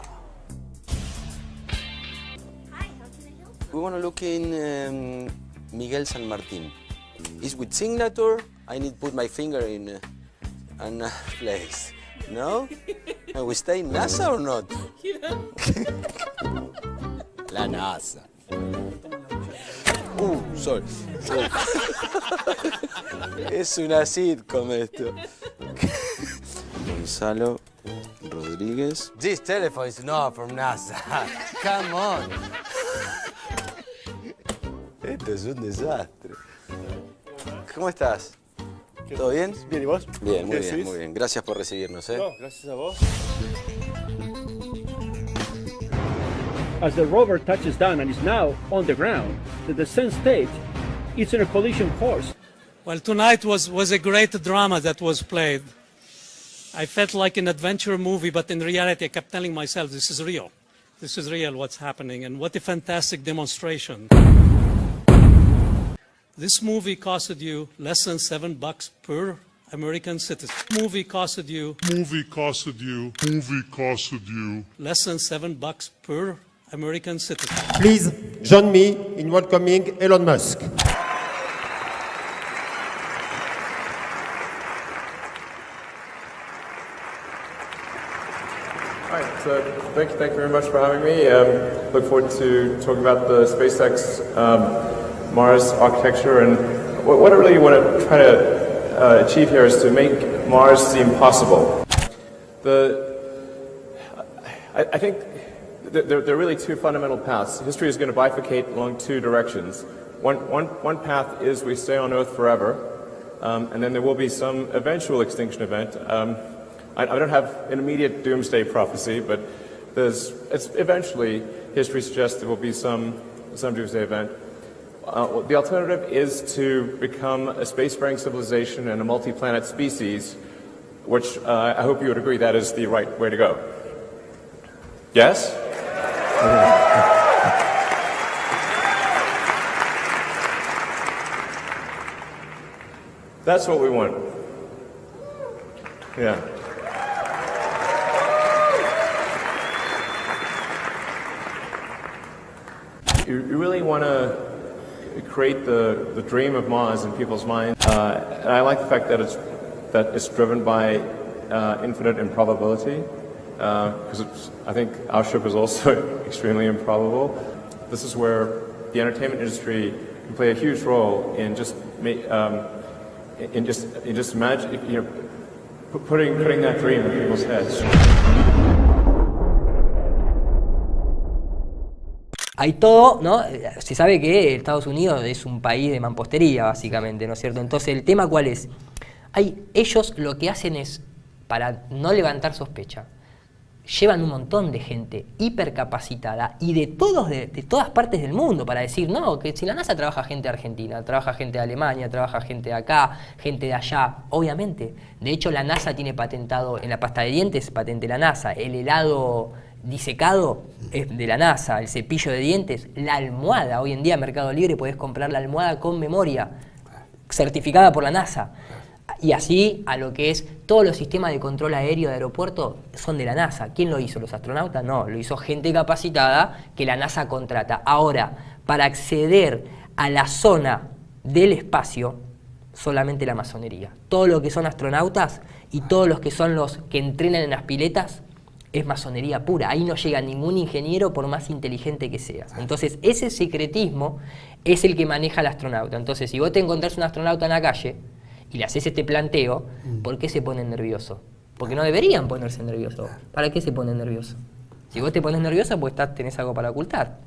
We want to look in Miguel San Martin. It's with signature. I need to put my finger in another place. No? And we stay in NASA or not? La NASA. Sorry. Es una sitcom esto. Gonzalo Rodríguez. This telephone is not from NASA. Come on. Esto es un desastre. ¿Cómo estás? ¿Todo bien? Bien, ¿y vos? Bien, muy bien, muy bien. Gracias por recibirnos, ¿eh? No, gracias a vos. As the rover touches down and is now on the ground, the descent stage is in a collision course. Well, tonight was a great drama that was played. I felt like an adventure movie, but in reality, I kept telling myself, this is real. This is real, what's happening, and what a fantastic demonstration. This movie costed you less than $7 per American citizen. Movie costed you less than $7 per American citizen. Please join me in welcoming Elon Musk. All right, so thank you very much for having me. Look forward to talking about the SpaceX Mars architecture, and what I really want to try to achieve here is to make Mars seem possible. I think there are really two fundamental paths. History is going to bifurcate along two directions. One path is we stay on Earth forever, and then there will be some eventual extinction event. I don't have an immediate doomsday prophecy, but eventually history suggests there will be some doomsday event. The alternative is to become a spacefaring civilization and a multi-planet species, which I hope you would agree that is the right way to go. Yes? That's what we want. Yeah. You really want to create the dream of Mars in people's minds, and I like the fact that it's driven by infinite improbability, because I think our ship is also extremely improbable. This is where the entertainment industry can play a huge role in just imagine, putting that dream in people's heads. Hay todo, ¿no? Se sabe que Estados Unidos es un país de mampostería, básicamente, ¿no es cierto? Entonces, ¿el tema cuál es? Ellos lo que hacen es, para no levantar sospecha, llevan un montón de gente hipercapacitada y de todas partes del mundo para decir, no, que si la NASA trabaja gente de Argentina, trabaja gente de Alemania, trabaja gente de acá, gente de allá, obviamente. De hecho, la NASA tiene patentado, en la pasta de dientes, patente la NASA, el helado disecado es de la NASA, el cepillo de dientes, la almohada. Hoy en día en Mercado Libre podés comprar la almohada con memoria, certificada por la NASA. Y así a lo que es todos los sistemas de control aéreo de aeropuerto son de la NASA. ¿Quién lo hizo? ¿Los astronautas? No, lo hizo gente capacitada que la NASA contrata. Ahora, para acceder a la zona del espacio, solamente la masonería. Todo lo que son astronautas y todos los que son los que entrenan en las piletas es masonería pura. Ahí no llega ningún ingeniero por más inteligente que sea. Entonces ese secretismo es el que maneja el astronauta. Entonces si vos te encontrás un astronauta en la calle y le haces este planteo, ¿por qué se ponen nerviosos? Porque no deberían ponerse nerviosos. ¿Para qué se ponen nerviosos? Si vos te pones nervioso, pues tenés algo para ocultar.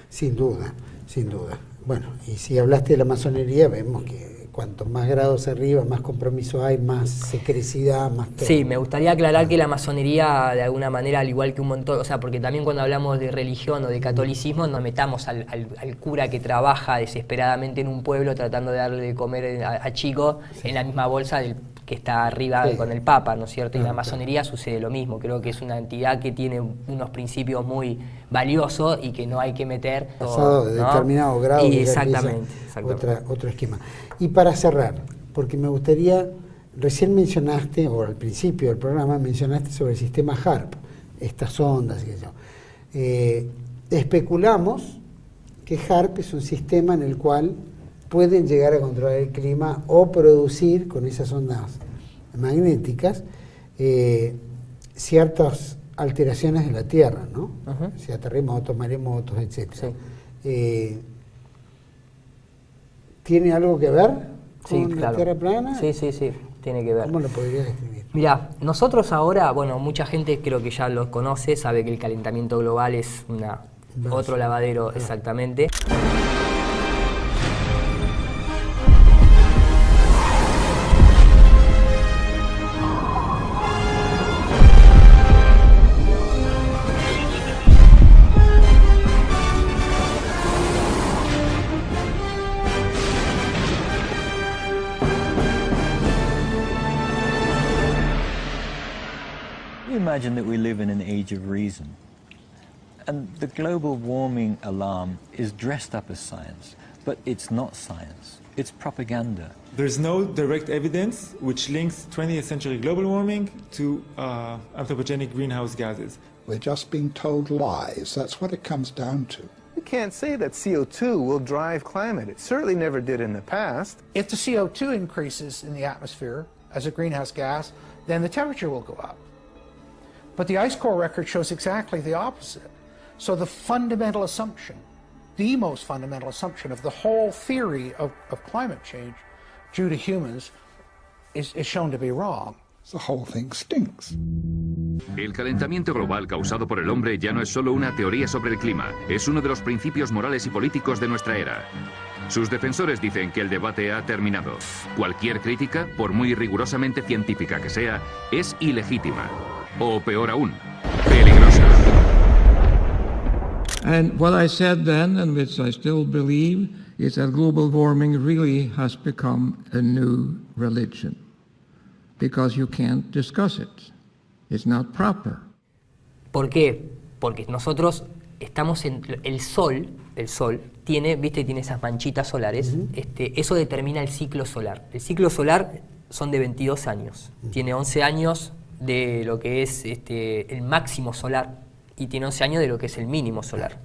Sin duda, sin duda. Bueno, y si hablaste de la masonería, vemos que cuanto más grados arriba, más compromiso hay, más secrecidad, más todo. Sí, me gustaría aclarar que la masonería, de alguna manera, al igual que un montón, o sea, porque también cuando hablamos de religión o de catolicismo, nos metamos al cura que trabaja desesperadamente en un pueblo tratando de darle de comer a chicos en la misma bolsa del que está arriba con el Papa, ¿no es cierto? Y en la masonería sucede lo mismo. Creo que es una entidad que tiene unos principios muy valiosos y que no hay que meter pasado de determinado grado. Y exactamente. Otro esquema. Y para cerrar, porque me gustaría, recién mencionaste, o al principio del programa mencionaste sobre el sistema HARP. estas ondas, qué sé yo. Especulamos que HAARP es un sistema en el cual pueden llegar a controlar el clima o producir con esas ondas magnéticas ciertas alteraciones de la Tierra, ¿no? O sea, terremotos, maremotos, etc. Sí. ¿Tiene algo que ver con la Tierra plana? Sí, tiene que ver. ¿Cómo lo podrías describir? Mirá, nosotros ahora, bueno, mucha gente creo que ya lo conoce, sabe que el calentamiento global es otro lavadero, exactamente. Imagine that we live in an age of reason, and the global warming alarm is dressed up as science, but it's not science, it's propaganda. There's no direct evidence which links 20th century global warming to anthropogenic greenhouse gases. We're just being told lies, that's what it comes down to. We can't say that CO2 will drive climate. It certainly never did in the past. If the CO2 increases in the atmosphere as a greenhouse gas, then the temperature will go up. But the ice core record shows exactly the opposite. So the fundamental assumption, the most fundamental assumption of the whole theory of climate change due to humans is shown to be wrong. The whole thing stinks. El calentamiento global causado por el hombre ya no es solo una teoría sobre el clima, es uno de los principios morales y políticos de nuestra era. Sus defensores dicen que el debate ha terminado. Cualquier crítica, por muy rigurosamente científica que sea, es ilegítima. O peor aún, peligrosa. And what I said then, and which I still believe, is that global warming really has become a new religion. Because you can't discuss it. It's not proper. ¿Por qué? Porque nosotros estamos en el sol tiene, viste, tiene esas manchitas solares, eso determina el ciclo solar. El ciclo solar son de 22 años. Tiene 11 años de lo que es el máximo solar y tiene 11 años de lo que es el mínimo solar.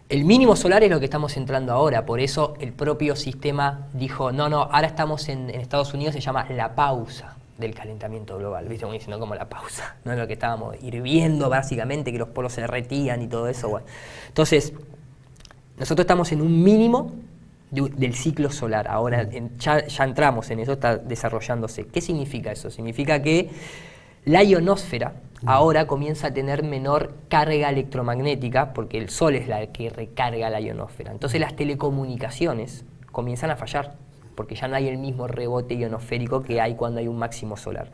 El mínimo solar es lo que estamos entrando ahora, por eso el propio sistema dijo, no, ahora estamos en Estados Unidos, se llama la pausa del calentamiento global, ¿viste? Como diciendo, como la pausa, no es lo que estábamos hirviendo básicamente, que los polos se derretían y todo eso, bueno. Entonces, nosotros estamos en un mínimo del ciclo solar, ahora ya entramos en eso, está desarrollándose. ¿Qué significa eso? Significa que la ionosfera ahora comienza a tener menor carga electromagnética, porque el Sol es la que recarga la ionosfera. Entonces las telecomunicaciones comienzan a fallar, porque ya no hay el mismo rebote ionosférico que hay cuando hay un máximo solar.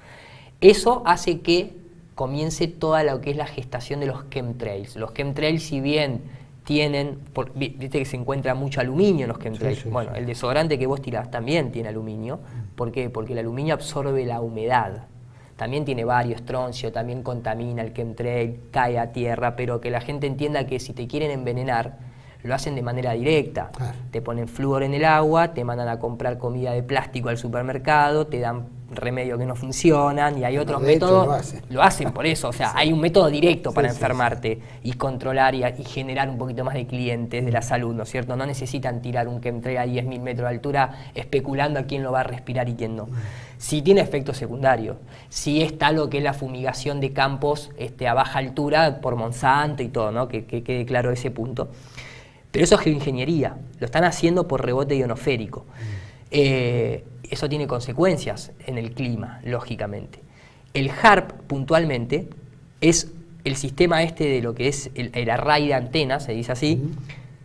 Eso hace que comience toda lo que es la gestación de los chemtrails. Los chemtrails, si bien tienen, viste que se encuentra mucho aluminio en los chemtrails, bueno, el desodorante que vos tirás también tiene aluminio. ¿Por qué? Porque el aluminio absorbe la humedad. También tiene bario, estroncio, también contamina el chemtrail, cae a tierra, pero que la gente entienda que si te quieren envenenar, lo hacen de manera directa. Te ponen flúor en el agua, te mandan a comprar comida de plástico al supermercado, te dan remedios que no funcionan y hay otros métodos. Lo hacen por eso, o sea, hay un método directo para enfermarte y controlar y generar un poquito más de clientes de la salud, ¿no es cierto? No necesitan tirar un chemtrail a 10.000 metros de altura especulando a quién lo va a respirar y quién no. Sí tiene efectos secundarios, sí está lo que es la fumigación de campos a baja altura por Monsanto y todo, ¿no? Que quede claro ese punto. Pero eso es geoingeniería, lo están haciendo por rebote ionosférico. Eso tiene consecuencias en el clima, lógicamente. El HAARP, puntualmente, es el sistema de lo que es el array de antenas, se dice así,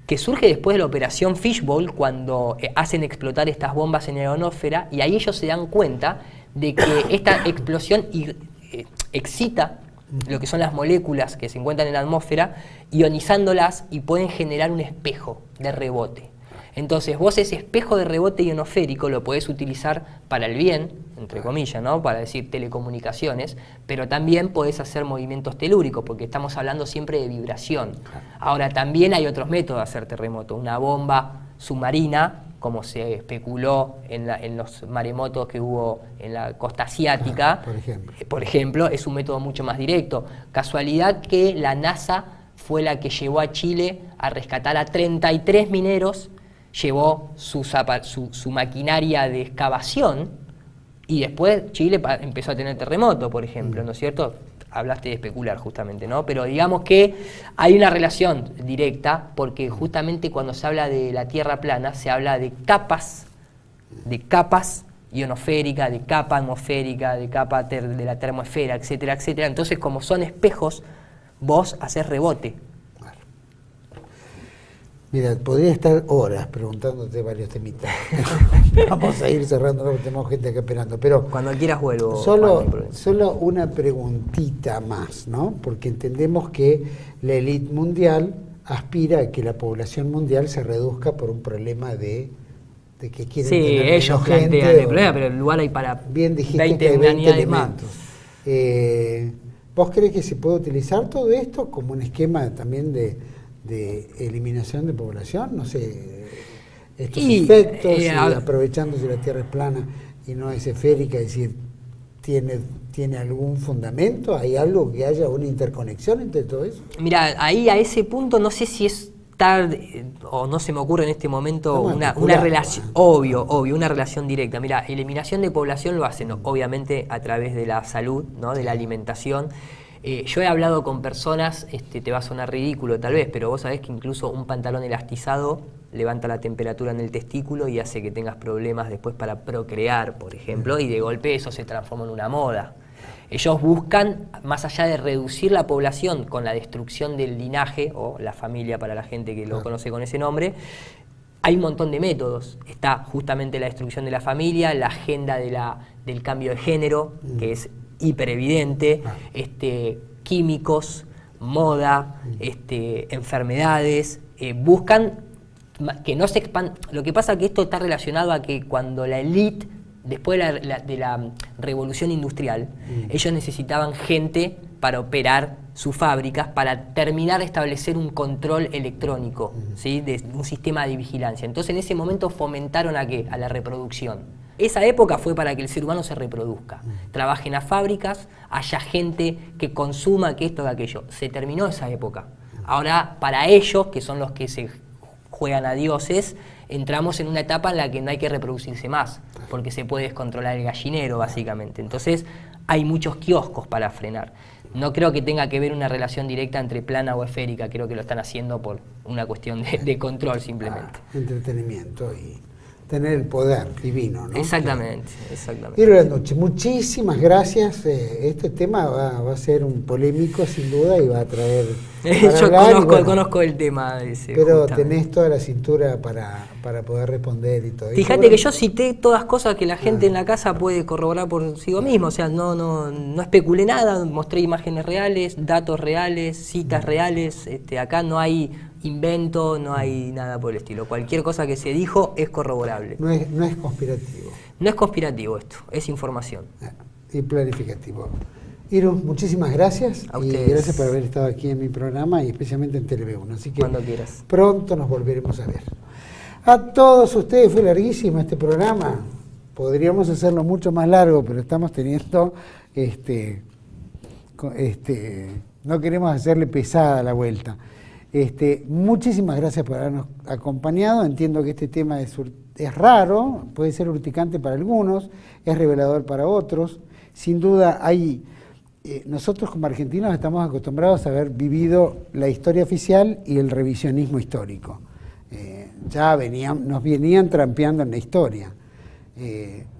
que surge después de la operación Fishbowl, cuando hacen explotar estas bombas en la ionosfera, y ahí ellos se dan cuenta de que esta explosión excita lo que son las moléculas que se encuentran en la atmósfera, ionizándolas y pueden generar un espejo de rebote. Entonces vos ese espejo de rebote ionosférico lo podés utilizar para el bien, entre comillas, ¿no? Para decir telecomunicaciones, pero también podés hacer movimientos telúricos, porque estamos hablando siempre de vibración. Ahora también hay otros métodos de hacer terremoto, una bomba submarina como se especuló en los maremotos que hubo en la costa asiática, por ejemplo, es un método mucho más directo. Casualidad que la NASA fue la que llevó a Chile a rescatar a 33 mineros, llevó su maquinaria de excavación, y después Chile empezó a tener terremoto, por ejemplo, ¿no es cierto? Hablaste de especular justamente, ¿no? Pero digamos que hay una relación directa, porque justamente cuando se habla de la Tierra plana, se habla de capas ionosféricas, de capa atmosférica, de capa de la termosfera, etcétera, etcétera. Entonces, como son espejos, vos haces rebote. Mira, podría estar horas preguntándote varios temitas. Vamos a ir cerrando, porque tenemos gente acá esperando. Pero cuando quieras vuelvo. Solo una preguntita más, ¿no? Porque entendemos que la élite mundial aspira a que la población mundial se reduzca por un problema de que quieren tener ellos plantean el problema, pero el lugar hay para bien dijiste 20 que hay 20 elementos. ¿Vos crees que se puede utilizar todo esto como un esquema también de eliminación de población? No sé, estos efectos, aprovechando si la Tierra es plana y no es esférica, es decir, ¿tiene algún fundamento? ¿Hay algo que haya una interconexión entre todo eso? Mira, ahí a ese punto no sé si es tarde, o no se me ocurre en este momento una relación, obvio, una relación directa. Mira, eliminación de población lo hacen obviamente a través de la salud, ¿no? De la alimentación. Yo he hablado con personas, te va a sonar ridículo tal vez, pero vos sabés que incluso un pantalón elastizado levanta la temperatura en el testículo y hace que tengas problemas después para procrear, por ejemplo, y de golpe eso se transforma en una moda. Ellos buscan, más allá de reducir la población con la destrucción del linaje, o la familia para la gente que lo conoce con ese nombre, hay un montón de métodos. Está justamente la destrucción de la familia, la agenda del cambio de género, que es hiper evidente, químicos, moda, enfermedades, buscan que no se expanda. Lo que pasa es que esto está relacionado a que cuando la élite, después de la revolución industrial, ellos necesitaban gente para operar sus fábricas, para terminar de establecer un control electrónico, ¿sí? De un sistema de vigilancia. Entonces en ese momento fomentaron ¿a qué? A la reproducción. Esa época fue para que el ser humano se reproduzca, trabaje en las fábricas, haya gente que consuma que esto, que aquello. Se terminó esa época. Ahora, para ellos, que son los que se juegan a dioses, entramos en una etapa en la que no hay que reproducirse más, porque se puede descontrolar el gallinero, básicamente. Entonces, hay muchos kioscos para frenar. No creo que tenga que ver una relación directa entre plana o esférica, creo que lo están haciendo por una cuestión de control, simplemente. Entretenimiento y tener el poder divino, ¿no? Exactamente. Piero Landucci, muchísimas gracias. Este tema va a ser un polémico sin duda y va a traer... Yo conozco el tema ese. Pero tenés toda la cintura para poder responder y todo. Fíjate que yo cité todas cosas que la gente en la casa puede corroborar por sí mismo, o sea, no especulé nada, mostré imágenes reales, datos reales, citas reales, acá no hay invento, no hay nada por el estilo. Cualquier cosa que se dijo es corroborable. No es conspirativo. No es conspirativo esto, es información. Y planificativo. Iru, muchísimas gracias. Y gracias por haber estado aquí en mi programa y especialmente en Tele1. Así que cuando quieras. Pronto nos volveremos a ver. A todos ustedes, fue larguísimo este programa. Podríamos hacerlo mucho más largo, pero estamos teniendo no queremos hacerle pesada la vuelta. Muchísimas gracias por habernos acompañado. Entiendo que este tema es raro, puede ser urticante para algunos, es revelador para otros. Sin duda nosotros como argentinos estamos acostumbrados a haber vivido la historia oficial y el revisionismo histórico. Nos venían trampeando en la historia.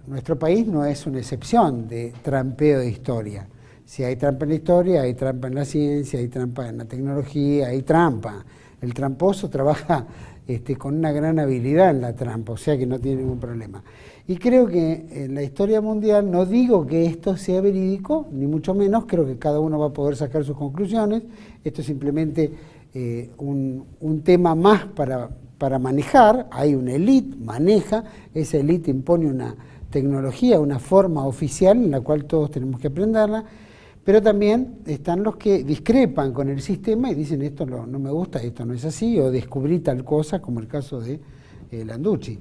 Nuestro país no es una excepción de trampeo de historia. Si hay trampa en la historia, hay trampa en la ciencia, hay trampa en la tecnología, hay trampa. El tramposo trabaja con una gran habilidad en la trampa, o sea que no tiene ningún problema. Y creo que en la historia mundial, no digo que esto sea verídico, ni mucho menos, creo que cada uno va a poder sacar sus conclusiones. Esto es simplemente un tema más para manejar. Hay una élite, maneja, esa élite impone una tecnología, una forma oficial en la cual todos tenemos que aprenderla. Pero también están los que discrepan con el sistema y dicen esto no me gusta, esto no es así, o descubrí tal cosa, como el caso de Landucci.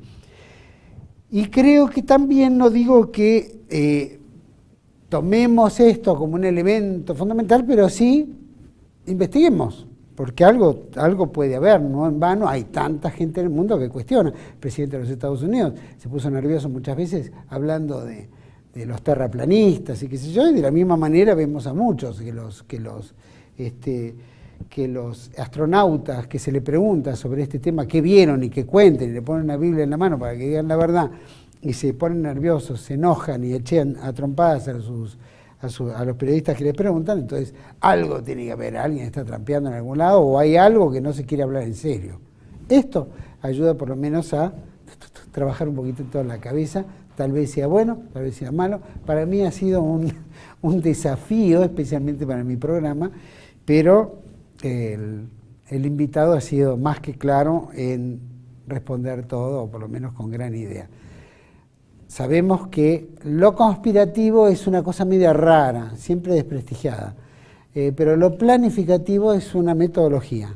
Y creo que también, no digo que tomemos esto como un elemento fundamental, pero sí investiguemos, porque algo puede haber, no en vano hay tanta gente en el mundo que cuestiona. El presidente de los Estados Unidos se puso nervioso muchas veces hablando de los terraplanistas y qué sé yo, y de la misma manera vemos a muchos que los astronautas que se le pregunta sobre este tema qué vieron y que cuenten, y le ponen una Biblia en la mano para que digan la verdad, y se ponen nerviosos, se enojan y echan a trompadas a los periodistas que les preguntan. Entonces algo tiene que haber, alguien está trampeando en algún lado, o hay algo que no se quiere hablar en serio. Esto ayuda por lo menos a trabajar un poquito en toda la cabeza. Tal vez sea bueno, tal vez sea malo. Para mí ha sido un desafío, especialmente para mi programa, pero el invitado ha sido más que claro en responder todo, o por lo menos con gran idea. Sabemos que lo conspirativo es una cosa media rara, siempre desprestigiada, pero lo planificativo es una metodología,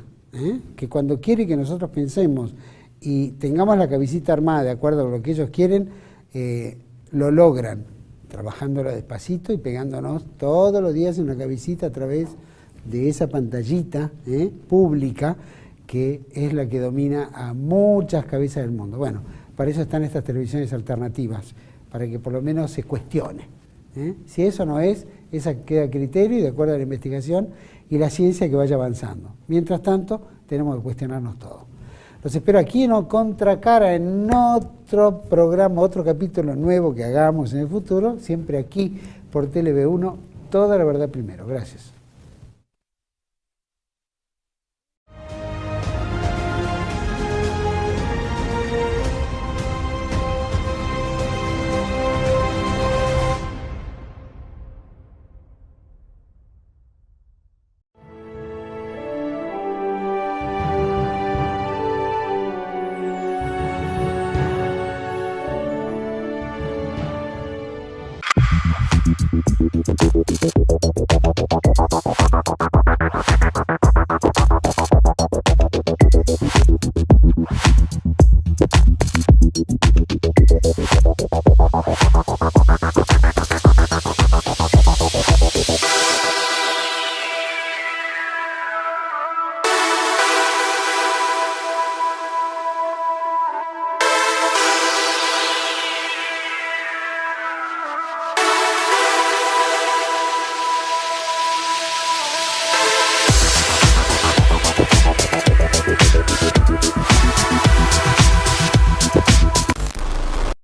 que cuando quiere que nosotros pensemos y tengamos la cabecita armada de acuerdo a lo que ellos quieren, lo logran, trabajándolo despacito y pegándonos todos los días en una cabecita a través de esa pantallita pública que es la que domina a muchas cabezas del mundo. Bueno, para eso están estas televisiones alternativas, para que por lo menos se cuestione. Si eso no es, esa queda a criterio y de acuerdo a la investigación y la ciencia que vaya avanzando. Mientras tanto, tenemos que cuestionarnos todo. Los espero aquí en Contracara, en otro programa, otro capítulo nuevo que hagamos en el futuro, siempre aquí por TLV1, toda la verdad primero. Gracias. Thank you.